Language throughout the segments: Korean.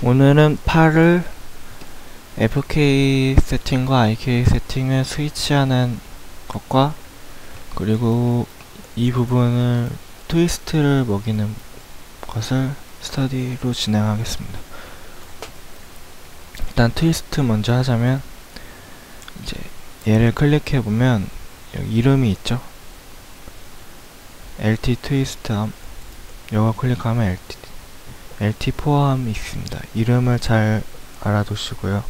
오늘은 팔을 FK 세팅과 IK 세팅을 스위치하는 것과 그리고 이 부분을 트위스트를 먹이는 것을 스터디로 진행하겠습니다. 일단 트위스트 먼저 하자면 이제 얘를 클릭해 보면 여기 이름이 있죠. LT 트위스트 암. 이거 클릭하면 LT 포함이 있습니다. 이름을 잘 알아두시고요.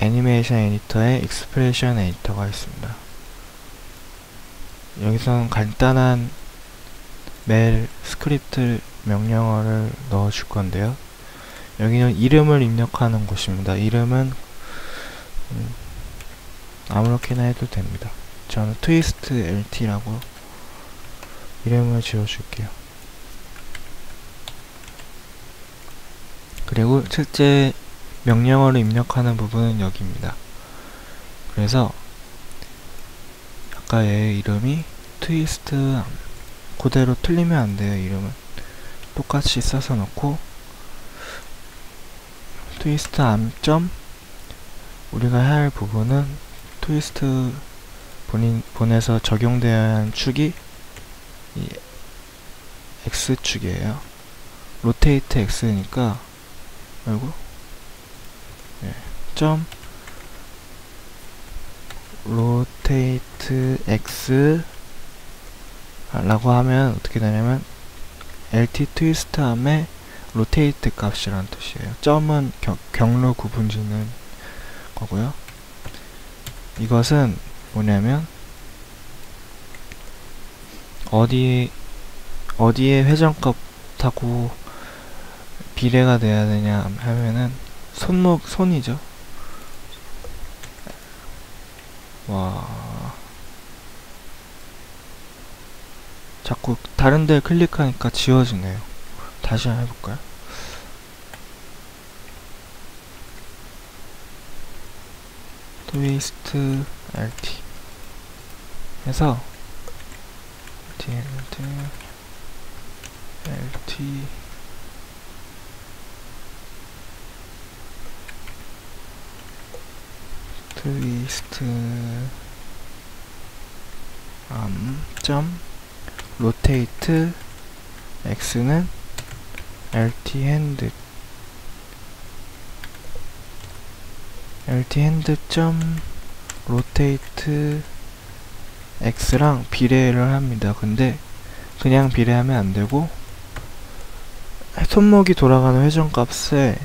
애니메이션 에디터에 익스프레션 에디터가 있습니다. 여기서는 간단한 멜 스크립트 명령어를 넣어줄 건데요. 여기는 이름을 입력하는 곳입니다. 이름은 아무렇게나 해도 됩니다. 저는 트위스트 LT라고 이름을 지어줄게요. 그리고 실제 명령어를 입력하는 부분은 여기입니다. 그래서 아까 얘의 이름이 트위스트 그대로 틀리면 안 돼요. 이름은 똑같이 써서 넣고 트위스트 암점 우리가 해야 할 부분은 트위스트 본에서 적용되어야 하는 축이 이 X축이에요. 로테이트 X니까 점 로테이트 X 라고 하면 어떻게 되냐면 LT 트위스트 함의 로테이트 값이라는 뜻이에요. 점은 경로 구분 짓는 거고요. 이것은 뭐냐면 어디에 회전값하고 비례가 돼야 되냐 하면은 손이죠. 와, 자꾸 다른 데 클릭하니까 지워지네요. 다시 한번 해볼까요? 트위스트 LT 해서 LT 트위스트 점 로테이트 X는 LT 핸드 점 로테이트 X랑 비례를 합니다. 근데 그냥 비례하면 안 되고 손목이 돌아가는 회전값의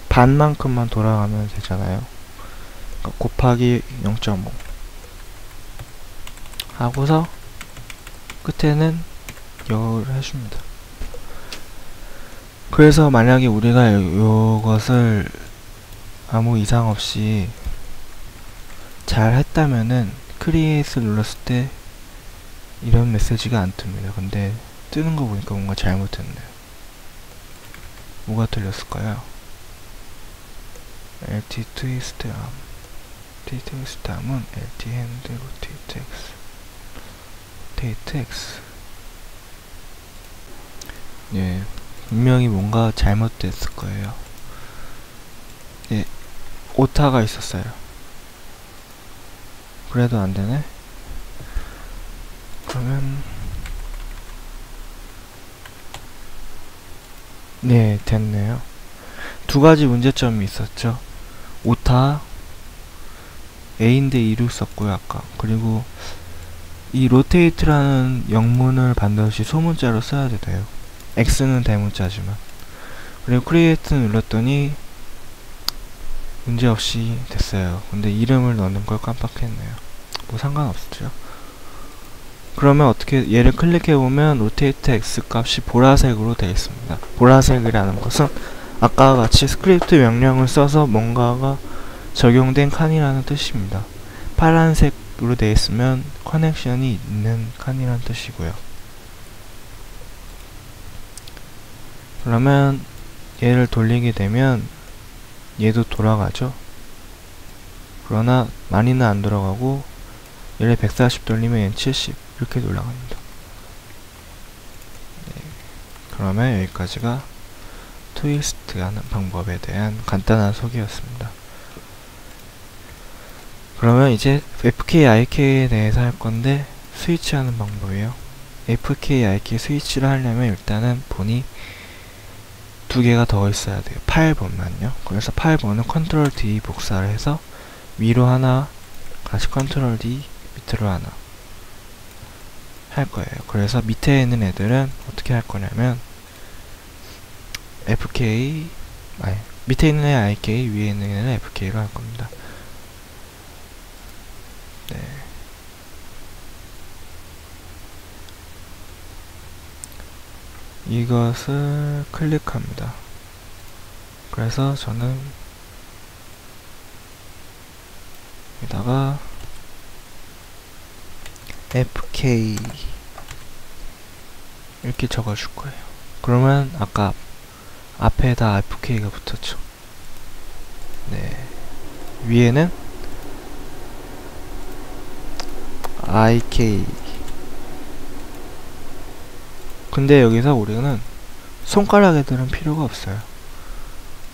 반만큼만 돌아가면 되잖아요. 그러니까 곱하기 0.5 하고서 끝에는 열을 해줍니다. 그래서 만약에 우리가 이것을 아무 이상 없이 잘 했다면은 크리에이트를 눌렀을 때 이런 메시지가 안 뜹니다. 근데 뜨는 거 보니까 뭔가 잘못했네요. 뭐가 틀렸을까요? LT 트위스트 암 트위스트 암은 LT 핸드 로테이트 X 예, 분명히 뭔가 잘못됐을 거예요. 예, 오타가 있었어요. 그래도 안 되네? 그러면 네, 됐네요. 두 가지 문제점이 있었죠. 오타 A인데 2를 썼고요, 아까. 그리고 이 로테이트라는 영문을 반드시 소문자로 써야 돼요. X는 대문자지만. 그리고 크리에이트 눌렀더니 문제없이 됐어요. 근데 이름을 넣는 걸 깜빡했네요. 뭐 상관없죠. 그러면 어떻게 얘를 클릭해보면 로테이트 X 값이 보라색으로 되어 있습니다. 보라색이라는 것은 아까와 같이 스크립트 명령을 써서 뭔가가 적용된 칸이라는 뜻입니다. 파란색으로 되어 있으면 커넥션이 있는 칸이라는 뜻이고요. 그러면 얘를 돌리게 되면 얘도 돌아가죠. 그러나 많이는 안 돌아가고 얘를 140 돌리면 얘는 70 이렇게 올라갑니다. 네. 그러면 여기까지가 트위스트 하는 방법에 대한 간단한 소개였습니다. 그러면 이제 FK, IK에 대해서 할 건데, 스위치 하는 방법이에요. FK, IK 스위치를 하려면 일단은 본이 두 개가 더 있어야 돼요. 8번만요. 그래서 8번은 컨트롤 D 복사를 해서 위로 하나, 다시 컨트롤 D, 밑으로 하나 할 거예요. 그래서 밑에 있는 애들은 어떻게 할 거냐면 FK, 밑에 있는 애 IK, 위에 있는 애는 FK로 할 겁니다. 네. 이것을 클릭합니다. 그래서 저는 여기다가 FK 이렇게 적어줄 거예요. 그러면 아까 앞에다 FK가 붙었죠. 네. 위에는 IK. 근데 여기서 우리는 손가락 애들은 필요가 없어요.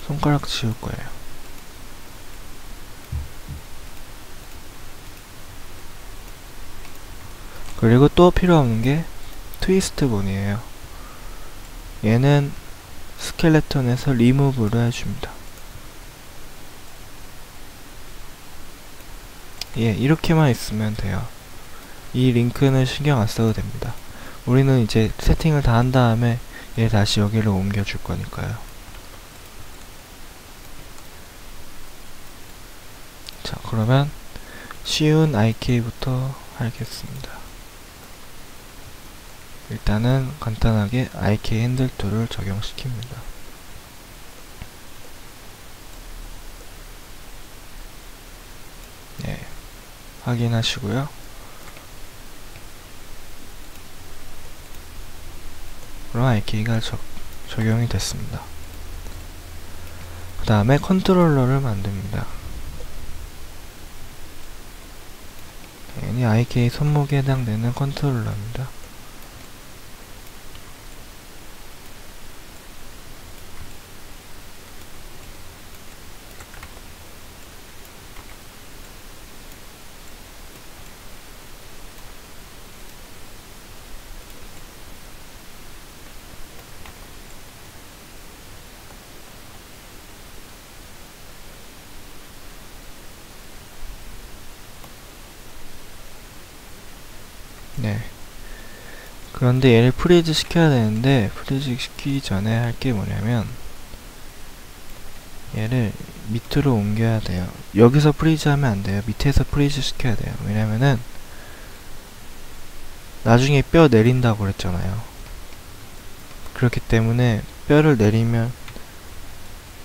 손가락 지울 거예요. 그리고 또 필요 없는 게 트위스트 본이에요. 얘는 스켈레톤에서 리무브를 해줍니다. 예, 이렇게만 있으면 돼요. 이 링크는 신경 안 써도 됩니다. 우리는 이제 세팅을 다 한 다음에 얘 다시 여기로 옮겨줄 거니까요. 자, 그러면 쉬운 IK부터 하겠습니다. 일단은 간단하게 IK 핸들 툴을 적용시킵니다. 네, 확인하시고요. 그럼 IK가 적용이 됐습니다. 그 다음에 컨트롤러를 만듭니다. 얘는 IK 손목에 해당되는 컨트롤러입니다. 네. 그런데 얘를 프리즈 시켜야 되는데, 프리즈 시키기 전에 할 게 뭐냐면 얘를 밑으로 옮겨야 돼요. 여기서 프리즈 하면 안 돼요. 밑에서 프리즈 시켜야 돼요. 왜냐면은 나중에 뼈 내린다고 그랬잖아요. 그렇기 때문에 뼈를 내리면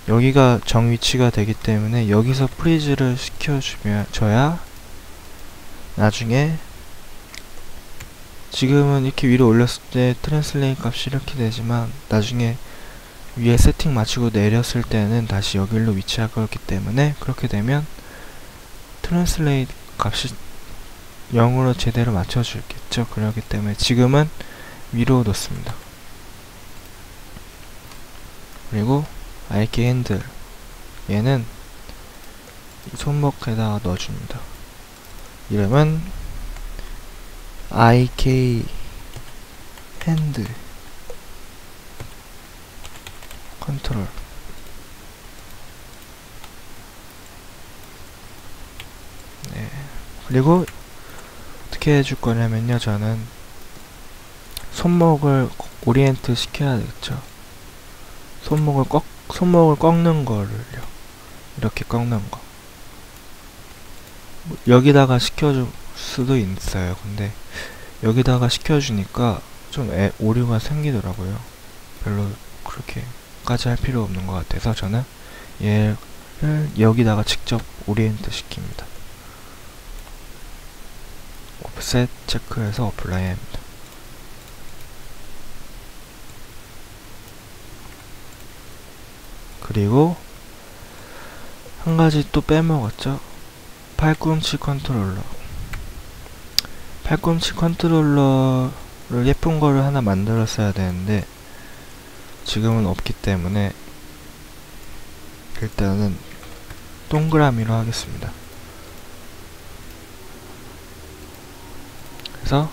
여기가 정 위치가 되기 때문에 여기서 프리즈를 시켜줘야 나중에, 지금은 이렇게 위로 올렸을 때 트랜슬레이트 값이 이렇게 되지만 나중에 위에 세팅 마치고 내렸을 때는 다시 여기로 위치할 거기 때문에, 그렇게 되면 트랜슬레이트 값이 0으로 제대로 맞춰주겠죠. 그렇기 때문에 지금은 위로 놓습니다. 그리고 IK 핸들, 얘는 손목에다가 넣어줍니다. 이름은 IK 핸드 컨트롤. 네. 그리고 어떻게 해줄 거냐면요, 저는 손목을 오리엔트 시켜야 되겠죠. 손목을 꺾는 거를요. 이렇게 꺾는 거. 여기다가 시켜줄 수도 있어요. 근데 여기다가 시켜주니까 좀 오류가 생기더라고요. 별로 그렇게까지 할 필요 없는 것 같아서 저는 얘를 여기다가 직접 오리엔트 시킵니다. 옵셋 체크해서 어플라이 합니다. 그리고 한 가지 또 빼먹었죠. 팔꿈치 컨트롤러. 팔꿈치 컨트롤러를 예쁜 거를 하나 만들었어야 되는데 지금은 없기 때문에 일단은 동그라미로 하겠습니다. 그래서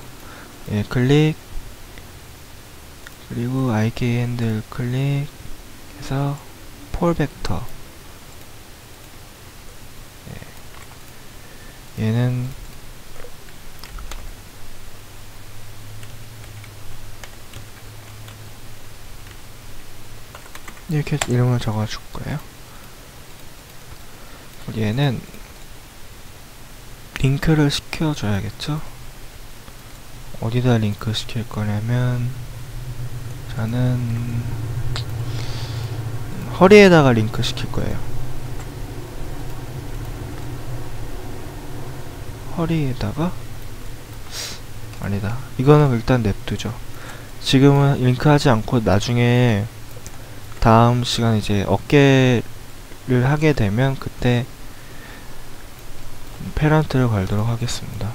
예, 클릭, 그리고 IK 핸들 클릭 해서 폴 벡터, 예, 얘는 이렇게 이름을 적어줄 거예요. 얘는 링크를 시켜줘야겠죠? 어디다 링크 시킬 거냐면 저는 허리에다가 링크 시킬 거예요. 허리에다가? 아니다. 이거는 일단 냅두죠. 지금은 링크하지 않고 나중에 다음 시간 이제 어깨를 하게 되면 그때 페런트를 걸도록 하겠습니다.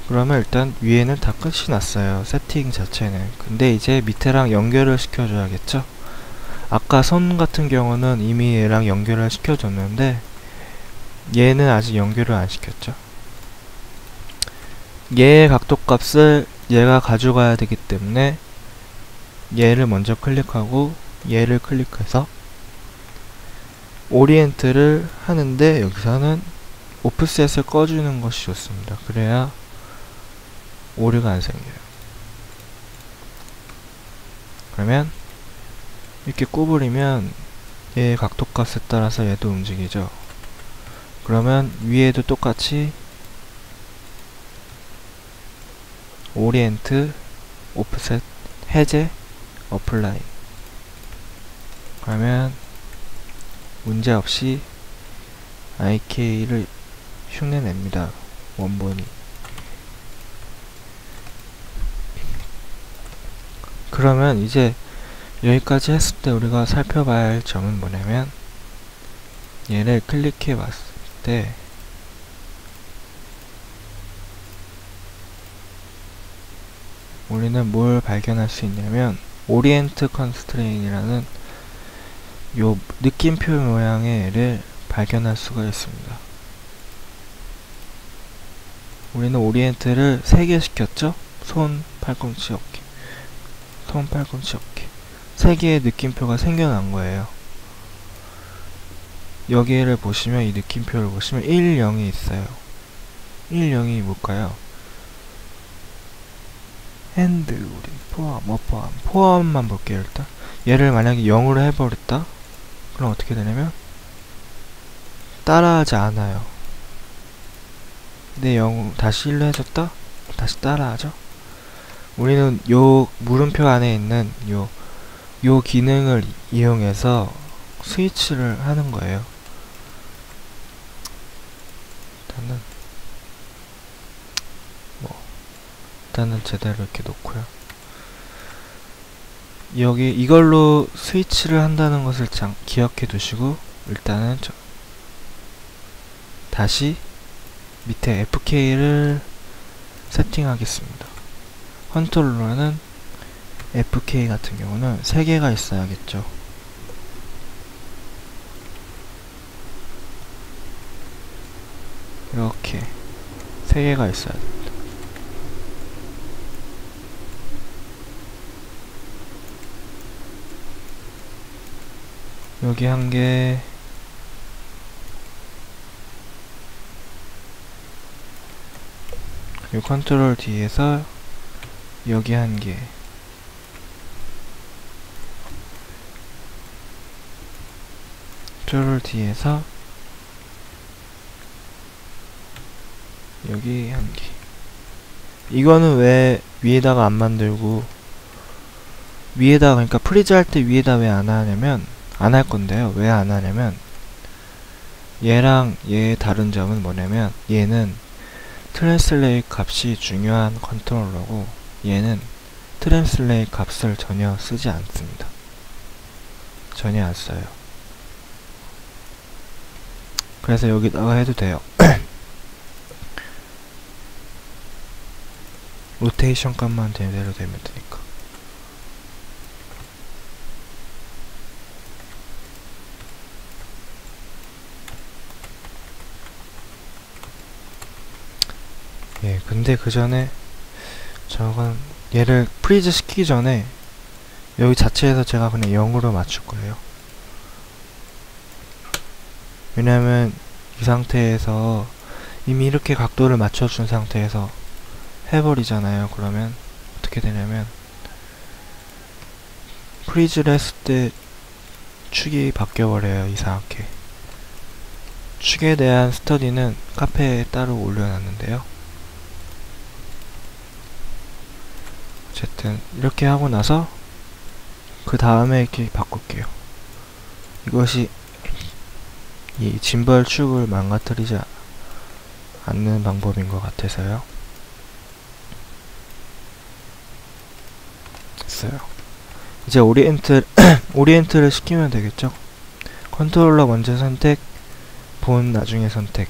그러면 일단 위에는 다 끝이 났어요. 세팅 자체는. 근데 이제 밑에랑 연결을 시켜줘야겠죠? 아까 손 같은 경우는 이미 얘랑 연결을 시켜줬는데 얘는 아직 연결을 안 시켰죠. 얘의 각도값을 얘가 가져가야 되기 때문에 얘를 먼저 클릭하고 얘를 클릭해서 오리엔트를 하는데 여기서는 오프셋을 꺼주는 것이 좋습니다. 그래야 오류가 안 생겨요. 그러면 이렇게 구부리면 얘의 각도값에 따라서 얘도 움직이죠. 그러면 위에도 똑같이 오리엔트, 오프셋, 해제, 어플라이. 그러면 문제없이 IK를 흉내냅니다. 원본이. 그러면 이제 여기까지 했을 때 우리가 살펴봐야 할 점은 뭐냐면 얘를 클릭해 봤을 때 우리는 뭘 발견할 수 있냐면 오리엔트 컨스트레인이라는 요 느낌표 모양의 애를 발견할 수가 있습니다. 우리는 오리엔트를 3개 시켰죠? 손, 팔꿈치, 어깨. 손, 팔꿈치, 어깨. 3개의 느낌표가 생겨난 거예요. 여기를 보시면, 이 느낌표를 보시면 1, 0이 있어요. 1, 0이 뭘까요? 핸드, 우리 포함, 어포함. 포함만 볼게요, 일단. 얘를 만약에 0으로 해버렸다? 그럼 어떻게 되냐면 따라하지 않아요. 근데 0 다시 1로 해줬다? 다시 따라하죠. 우리는 요 물음표 안에 있는 요 기능을 이용해서 스위치를 하는 거예요. 일단은 제대로 이렇게 놓고요. 여기 이걸로 스위치를 한다는 것을 기억해 두시고 일단은 다시 밑에 FK를 세팅하겠습니다. 컨트롤러는 FK 같은 경우는 3개가 있어야겠죠. 이렇게 3개가 있어야 됩니다. 여기 1개, 이 컨트롤 D에서 여기 1개, 컨트롤 D에서 여기 1개. 이거는 왜 위에다가 안 만들고 위에다가, 그러니까 프리즈 할 때 위에다 왜 안 하냐면, 안 할 건데요. 왜 안 하냐면 얘랑 얘의 다른 점은 뭐냐면 얘는 트랜슬레이트 값이 중요한 컨트롤러고 얘는 트랜슬레이트 값을 전혀 쓰지 않습니다. 전혀 안 써요. 그래서 여기다가 해도 돼요. 로테이션 값만 제대로 되면 되니까. 예, 근데 그 전에 저건 얘를 프리즈 시키기 전에 여기 자체에서 제가 그냥 0으로 맞출 거예요. 왜냐면 이 상태에서 이미 이렇게 각도를 맞춰준 상태에서 해버리잖아요. 그러면 어떻게 되냐면 프리즈를 했을 때 축이 바뀌어버려요. 이상하게. 축에 대한 스터디는 카페에 따로 올려놨는데요. 어쨌든 이렇게 하고 나서 그 다음에 이렇게 바꿀게요. 이것이 이 짐벌 축을 망가뜨리지 않는 방법인 것 같아서요. 됐어요. 이제 오리엔트를 시키면 되겠죠. 컨트롤러 먼저 선택, 본 나중에 선택.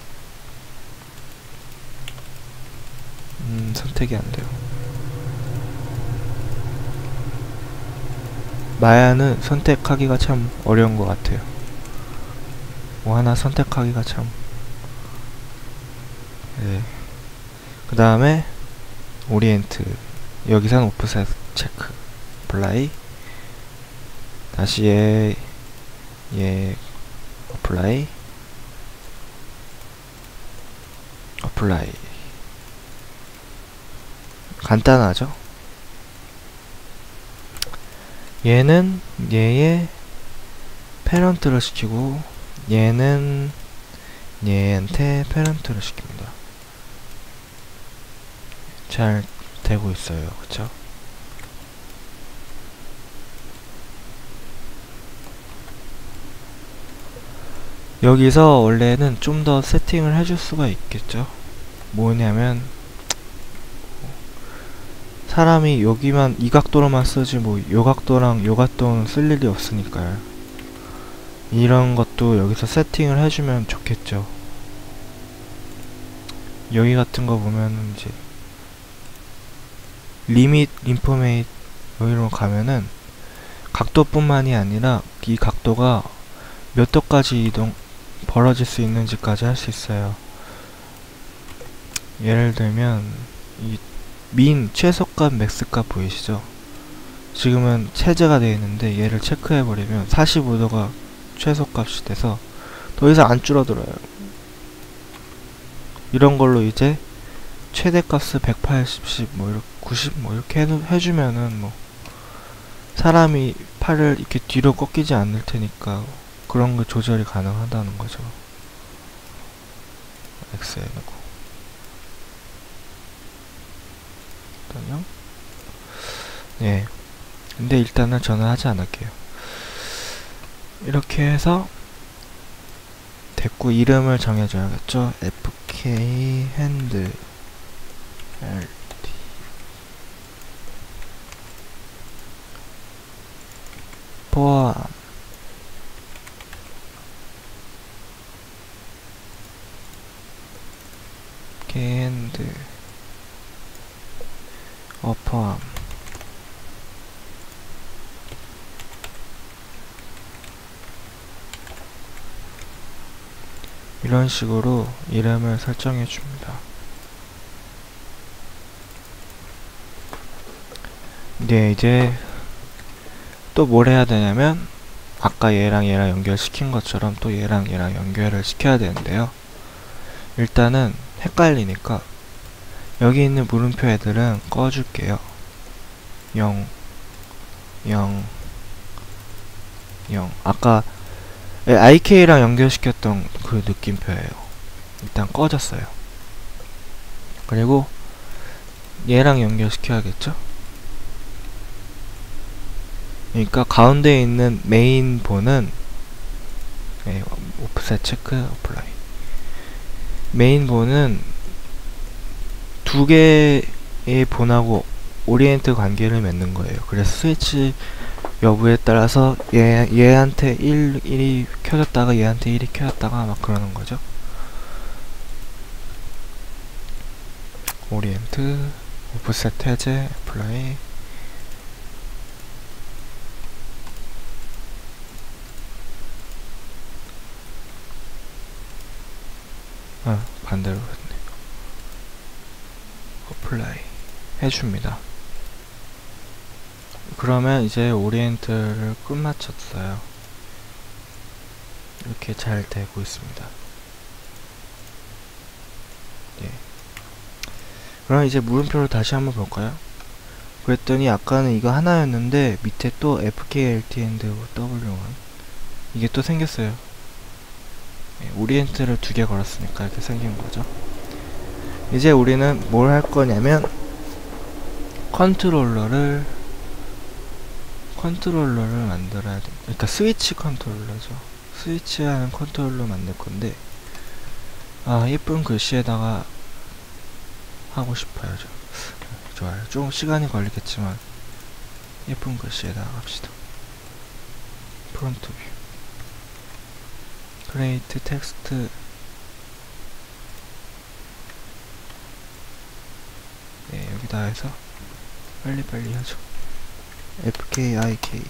선택이 안 돼요. 마야는 선택하기가 참 어려운 것 같아요. 뭐 하나 선택하기가 참. 네. 그 다음에 오리엔트. 여기선 오프셋 체크. 어플라이. 다시 얘 어플라이. 어플라이. 간단하죠? 얘는 얘의 패런트를 시키고 얘는 얘한테 패런트를 시킵니다. 잘 되고 있어요. 그쵸? 여기서 원래는 좀 더 세팅을 해줄 수가 있겠죠? 뭐냐면 사람이 여기만 이 각도로만 쓰지 뭐 요 각도랑 요 각도는 쓸 일이 없으니까요. 이런 것도 여기서 세팅을 해주면 좋겠죠. 여기 같은 거 보면은 이제 리밋 인포메이트 여기로 가면은 각도뿐만이 아니라 이 각도가 몇 도까지 벌어질 수 있는지까지 할 수 있어요. 예를 들면 이 최소값, 맥스값 보이시죠? 지금은 체제가 되어 있는데 얘를 체크해버리면 45도가 최소값이 돼서 더 이상 안 줄어들어요. 이런 걸로 이제 최대값을 180, 뭐 이렇게 90, 뭐 이렇게 해주면은 뭐 사람이 팔을 이렇게 뒤로 꺾이지 않을 테니까 그런 거 조절이 가능하다는 거죠. X에 놓고. 일단요. 예. 근데 일단은 저는 하지 않을게요. 이렇게 해서 됐고 이름을 정해줘야겠죠. FK 핸드 LT 포함 핸드 포함 이런 식으로 이름을 설정해 줍니다. 네, 이제 또 뭘 해야 되냐면 아까 얘랑 연결시킨 것처럼 또 얘랑 연결을 시켜야 되는데요. 일단은 헷갈리니까 여기 있는 물음표 애들은 꺼줄게요. 0 0 0 아까 IK랑 연결시켰던 그 느낌표예요. 일단 꺼졌어요. 그리고 얘랑 연결시켜야겠죠? 그러니까 가운데에 있는 메인 본은 오프셋 체크 어플라이. 메인 본은 두 개의 본하고 오리엔트 관계를 맺는 거예요. 그래서 스위치 여부에 따라서 얘한테 1이 켜졌다가 얘한테 1이 켜졌다가 막 그러는 거죠. 오리엔트 오프셋 해제 어플라이. 반대로 했네. 어플라이 해줍니다. 그러면 이제 오리엔트를 끝마쳤어요. 이렇게 잘 되고 있습니다. 네. 그럼 이제 물음표를 다시 한번 볼까요? 그랬더니 아까는 이거 하나였는데 밑에 또 FKLT&W는 이게 또 생겼어요. 네, 오리엔트를 2개 걸었으니까 이렇게 생긴 거죠. 이제 우리는 뭘 할 거냐면 컨트롤러를 만들어야 돼. 그러니까 스위치 컨트롤러죠. 스위치하는 컨트롤러 만들 건데, 아, 예쁜 글씨에다가 하고 싶어요. 좋아요. 좀 시간이 걸리겠지만 예쁜 글씨에다가 합시다. 프론트 뷰, 크레이트 텍스트, 네, 여기다 해서 빨리빨리 하죠. FKIK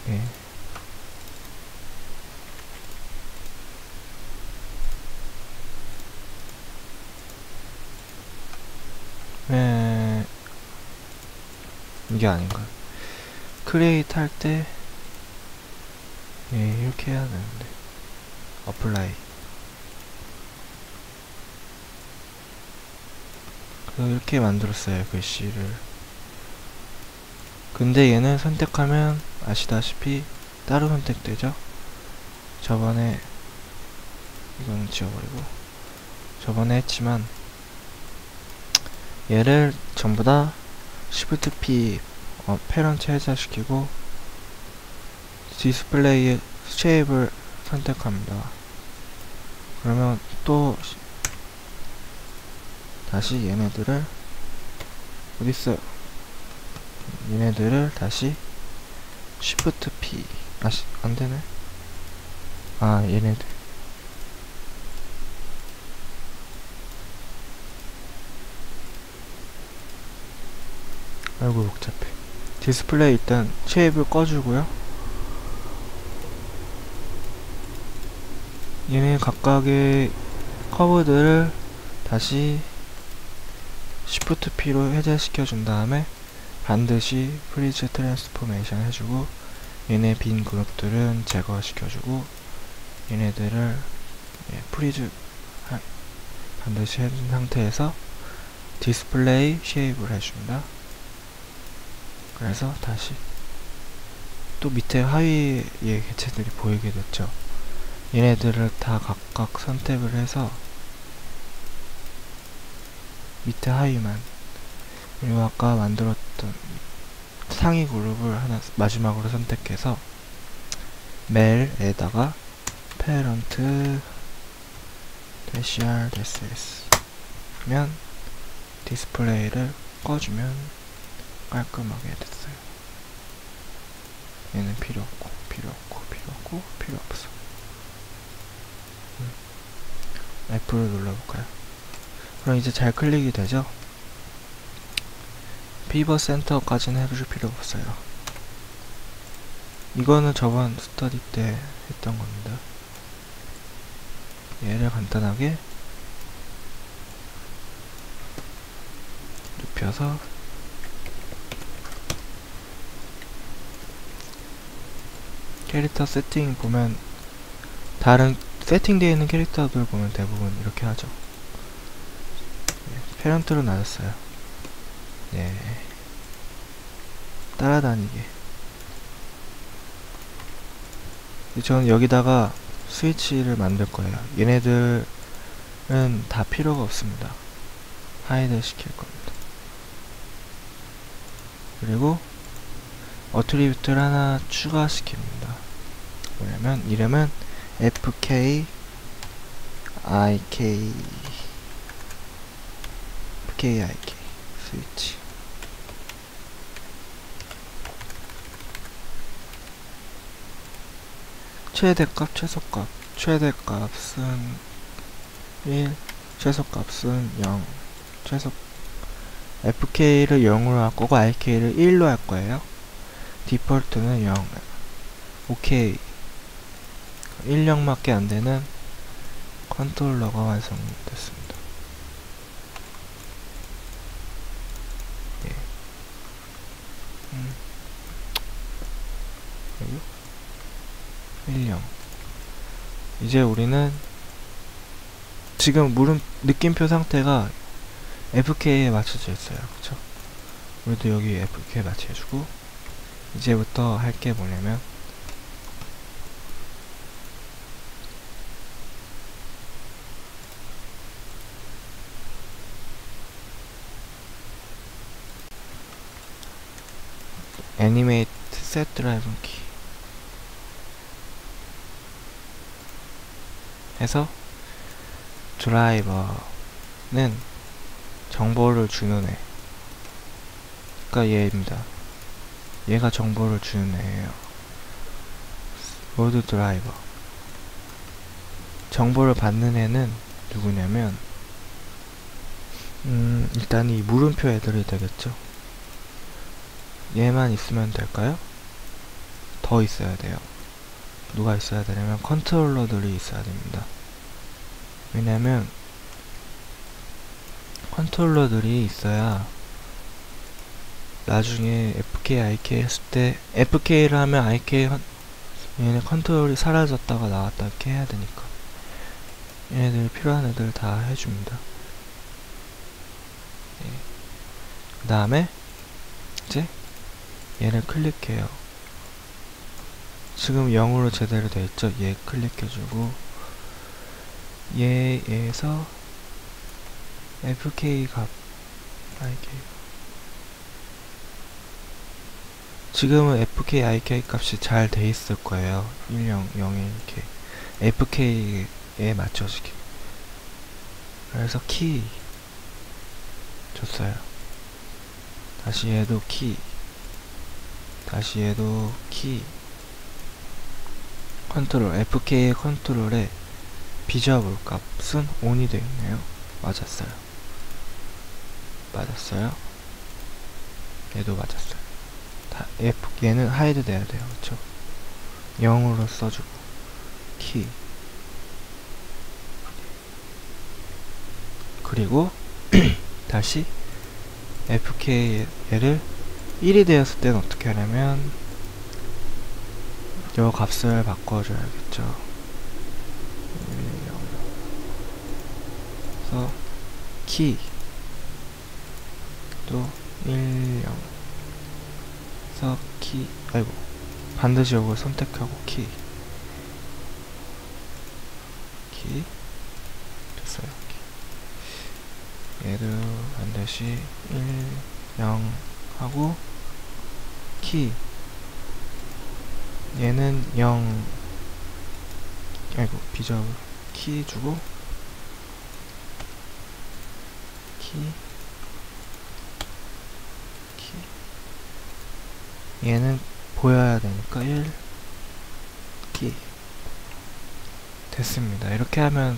예. 왜 이게 아닌가요? 크리에이트 할 때 예, 이렇게 해야 되는데 어플라이 그래서 이렇게 만들었어요, 글씨를. 근데 얘는 선택하면 아시다시피 따로 선택되죠? 저번에 이거는 지워버리고 저번에 했지만 얘를 전부 다 Shift P 패런트 해제시키고 디스플레이의 쉐입을 선택합니다. 그러면 또 다시 얘네들을 어딨어요? 얘네들을 다시 Shift P 안되네. 아, 얘네들 아이고 복잡해. 디스플레이 일단 쉐입을 꺼주고요. 얘네 각각의 커브들을 다시 Shift P로 해제시켜 준 다음에 반드시 프리즈 트랜스포메이션 해주고 얘네 빈 그룹들은 제거시켜주고 얘네들을 프리즈 반드시 해준 상태에서 디스플레이 쉐입을 해줍니다. 그래서 다시 또 밑에 하위의 개체들이 보이게 됐죠. 얘네들을 다 각각 선택을 해서 밑에 하위만, 그리고 아까 만들었던 상위 그룹을 하나 마지막으로 선택해서 멜에다가 parent -r-s 면 디스플레이를 꺼주면 깔끔하게 됐어요. 얘는 필요 없고 필요 없어. F를 눌러볼까요? 그럼 이제 잘 클릭이 되죠? 피벗 센터까지는 해줄 필요 없어요. 이거는 저번 스터디 때 했던 겁니다. 얘를 간단하게 눕혀서 캐릭터 세팅 보면 다른 세팅되어 있는 캐릭터들 보면 대부분 이렇게 하죠. 패런트로 놔뒀어요. 네. 따라다니게. 저는 여기다가 스위치를 만들 거예요. 얘네들은 다 필요가 없습니다. 하이드 시킬 겁니다. 그리고 어트리뷰트를 하나 추가시킵니다. 뭐냐면 이름은 FKIK 스위치. 최대값, 최소값. 최대값은 1, 최소값은 0. FK를 0으로 할 거고 IK를 1로 할 거예요. 디폴트는 0. 오케이. 1령밖에 안 되는 컨트롤러가 완성됐습니다. 예. 1령. 이제 우리는 지금 느낌표 상태가 FK에 맞춰져 있어요. 그쵸? 우리도 여기 FK에 맞춰주고, 이제부터 할 게 뭐냐면, 애니메이트 셋 드라이브 키 해서 드라이버는 정보를 주는 애, 그러니까 얘입니다. 얘가 정보를 주는 애예요. 로드 드라이버. 정보를 받는 애는 누구냐면 일단 이 물음표 애들이 되겠죠. 얘만 있으면 될까요? 더 있어야 돼요. 누가 있어야 되냐면 컨트롤러들이 있어야 됩니다. 왜냐면 컨트롤러들이 있어야 나중에 FK, IK 했을 때 FK를 하면 IK 얘네 컨트롤이 사라졌다가 나왔다 이렇게 해야 되니까 얘네들 필요한 애들 다 해줍니다. 네. 그 다음에 이제 얘를 클릭해요. 지금 0으로 제대로 되어있죠? 얘 클릭해주고 얘에서 FK 값 IK 지금은 FK, IK 값이 잘 돼있을 거예요. 1, 0, 0, 1 이렇게 FK에 맞춰지게. 그래서 키 줬어요. 다시 얘도 키, 다시 얘도 키. 컨트롤, FK의 컨트롤에 비저블 값은 ON이 되어 있네요. 맞았어요. 맞았어요. 얘도 맞았어요. 얘는 하이드 돼야 돼요. 그쵸? 0으로 써주고 키. 그리고 다시 FK 얘를 1이 되었을 때는 어떻게 하냐면 요 값을 바꿔줘야겠죠. 1, 0. 그래서 키 또 1, 0. 그래서 키, 아이고, 반드시 요걸 선택하고 키 됐어요. 얘를 반드시 1, 0 하고 키 얘는 0 아이고 비저 키 주고 키 얘는 보여야 되니까 1 키 됐습니다. 이렇게 하면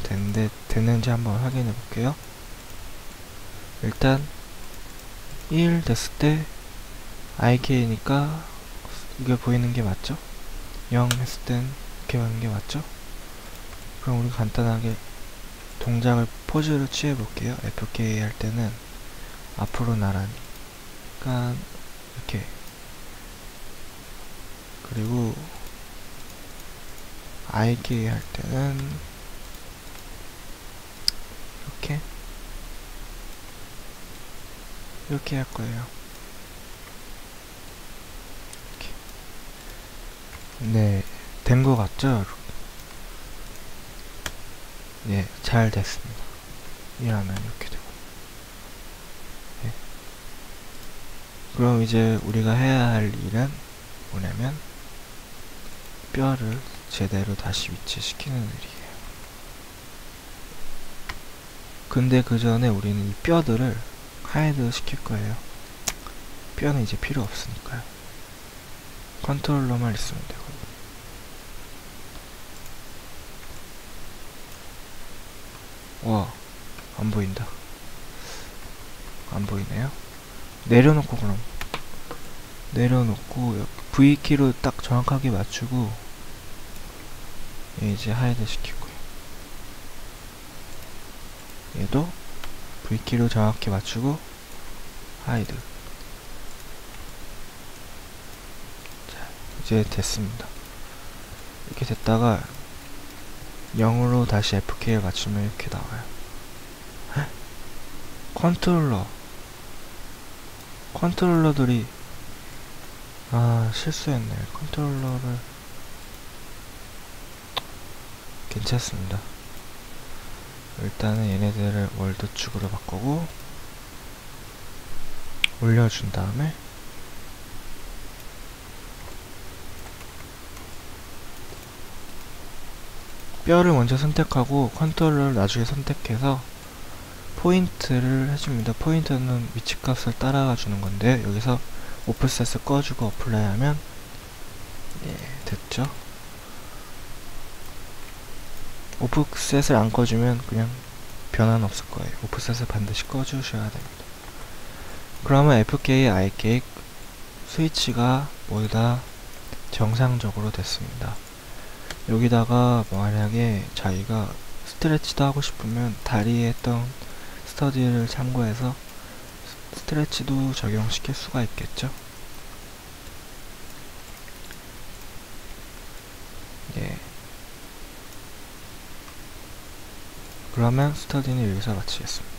됐는지 한번 확인해 볼게요. 일단 1 됐을 때 IK니까 이게 보이는 게 맞죠? 0 했을 땐 이렇게 보이는 게 맞죠? 그럼 우리 간단하게 동작을 포즈를 취해 볼게요. FK 할 때는 앞으로 나란히, 그러니까 이렇게, 그리고 IK 할 때는 이렇게 할 거예요. 이렇게. 네, 된 거 같죠? 네, 잘 됐습니다. 이러면 이렇게 되고. 네. 그럼 이제 우리가 해야 할 일은 뭐냐면 뼈를 제대로 다시 위치시키는 일이에요. 근데 그 전에 우리는 이 뼈들을 하이드 시킬 거예요. 뼈는 이제 필요 없으니까요. 컨트롤러만 있으면 되거든요. 와, 안 보인다. 안 보이네요. 내려놓고 그럼 내려놓고 V키로 딱 정확하게 맞추고 이제 하이드 시키고요. 얘도 V키로 정확히 맞추고 하이드. 자, 이제 됐습니다. 이렇게 됐다가 0으로 다시 FK를 맞추면 이렇게 나와요. 헉? 컨트롤러들이 실수했네. 컨트롤러를 괜찮습니다. 일단은 얘네들을 월드축으로 바꾸고 올려준 다음에 뼈를 먼저 선택하고 컨트롤러를 나중에 선택해서 포인트를 해줍니다. 포인트는 위치값을 따라가 주는 건데 여기서 오프셋을 꺼주고 어플라이 하면 됐죠. 오프셋을 안 꺼주면 그냥 변화는 없을 거예요. 오프셋을 반드시 꺼주셔야 됩니다. 그러면 FK, IK 스위치가 모두 다 정상적으로 됐습니다. 여기다가 만약에 자기가 스트레치도 하고 싶으면 다리에 했던 스터디를 참고해서 스트레치도 적용시킬 수가 있겠죠. 그러면 스터디는 여기서 마치겠습니다.